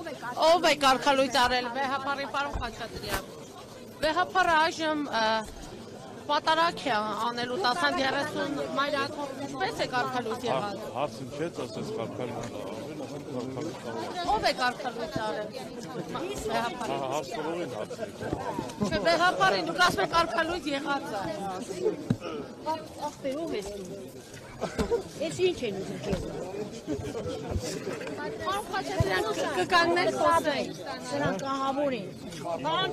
Ով է կարգալույծ արել վեհապարի պարոն Խաչատրյան։ Վեհապարը այժմ պատարակ է անելու 10-30 մայրաթող ինչպես է կարգալույծ եղած։ Հարցին չեց ասես կարգալույծ Ով է կարգալույծ արել վեհապարը։ Հասկերով են հարցին։ Չէ վեհապարին դուք ասում եք կարգալույծ եղած է։ Ախպերով ես դու։ Ես ինչ են ուզում քեզ։ Պարոն Խաչատրյան կկանգնել խոսել։ Սրանք ահավոր են։ Պարոն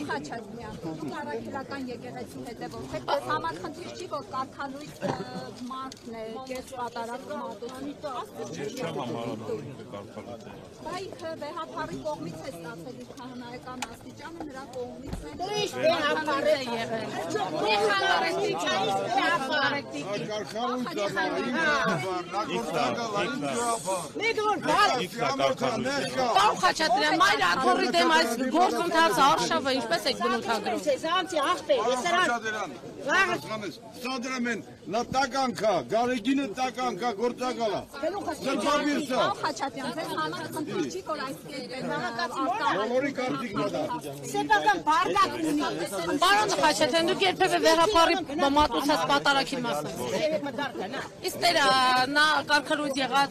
Խաչատրյան, դուք առաքելական եկեղեցու հետևող եք, բայց համախնդիր չի, որ կարգալույծ մարդն է, կես պատարակ մատուցի։ Ես չեմ համարանում կարգալույծ։ Բայց վեհապարի կողմից է ստացել իր քահանայական աստիճանը, նրա կողմից է։ Ինչ վեհապարը է եղել։ Պարոն Խաչատրյան, մայր աթոռի դեմ այս գործընթացը արշավը ինչպես եք բնութագրում։ Սա դրամ են, նա տականքա, գարեգինը տականքա, գործակալա։ Պարոն Խաչատրյան, ձեզ համախնդիր չի, որ այս Բոլորի կարծիքն է դա։ սեփական բարդակ ունի։ Պարոն Խաչատրյան, դուք երբևէ վեհապարի մատուցած պատարակին մասնակցել եք։ Իսկ նա կարգալույծ եղած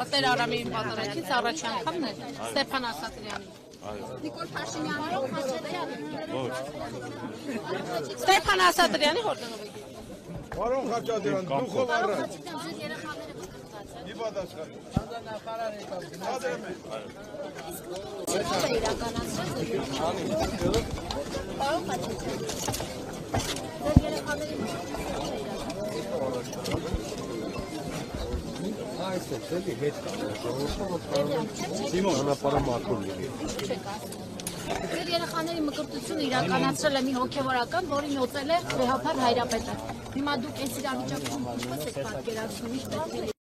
Տեր Արամի պատարակից առաջի անգամն է Ստեփան Ասատրյանի։ Նիկոլ Փաշինյանի Ոչ։ Ստեփան Ասատրյանի հորձանով եք։ Պարոն Խաչատրյան, դուք ով առած։ Մի պատասխան։ Ադրեմ է։ Պարոն Խաչատրյան, ձեր երեխաների Այս է, դեպի հետ կա, Սիմոն, անապարը մակում լինի։ Ձեր երեխաների մկրտությունը իրականացրել է մի հոգևորական, որին օծել է վեհապար Հայրապետը։ Հիմա դուք այս իրավիճակում ինչպես եք պատկերացնում, ինչ պետք է